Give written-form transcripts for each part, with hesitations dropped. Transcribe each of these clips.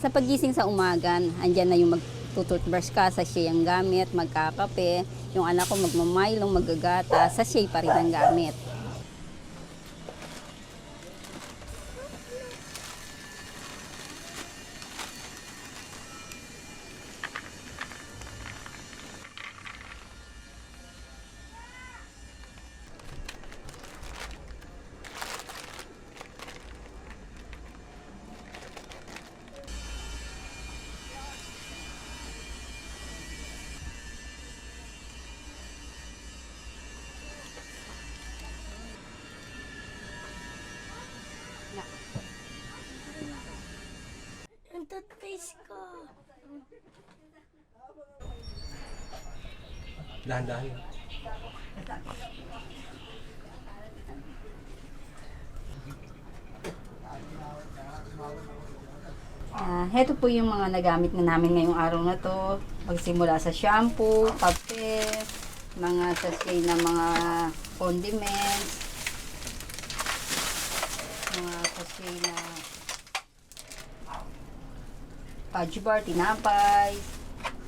Sa pagising sa umagan, andyan na yung magtututbrush ka, sachet ang gamit, magkakape. Yung anak ko magmamaylong, magagata, sachet pa rin ang gamit. Ang toothpaste ko. Dahan-dahan. Heto po yung mga nagamit na namin ngayong araw na to. Magsimula sa shampoo, kape, mga sachet na mga condiments, mga sachet na fudge bar, tinapay,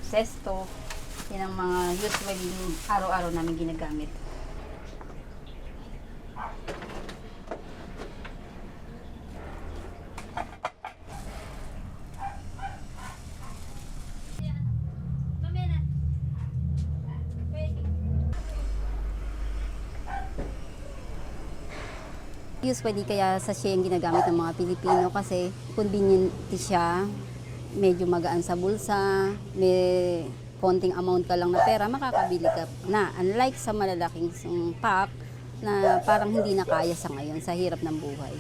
sesto. Yan ang mga usually araw-araw namin ginagamit. Usually kaya sachet yung ginagamit ng mga Pilipino kasi convenient siya, medyo magaan sa bulsa, may konting amount ka lang na pera, makakabili ka na. Unlike sa malalaking pack na parang hindi na kaya sa ngayon, sa hirap ng buhay.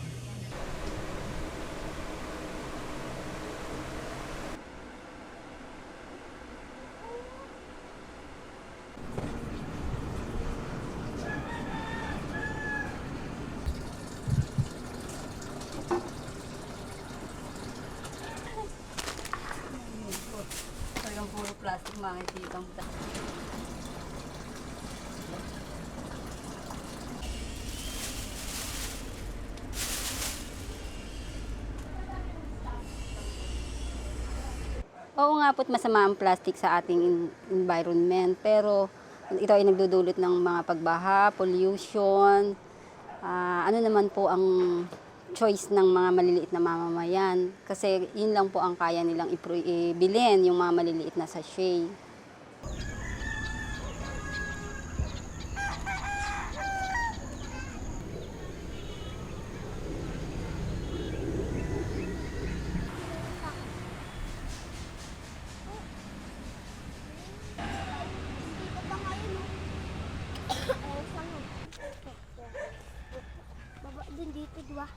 Talagang puro plastic makikita mo. Oo nga po't masama ang plastic sa ating environment, pero ito ay nagdudulot ng mga pagbaha, pollution. Ano naman po ang choice ng mga maliliit na mamamayan? Kasi yun lang po ang kaya nilang ibilin, yung mga maliliit na sachet. Baba dun dito, diba?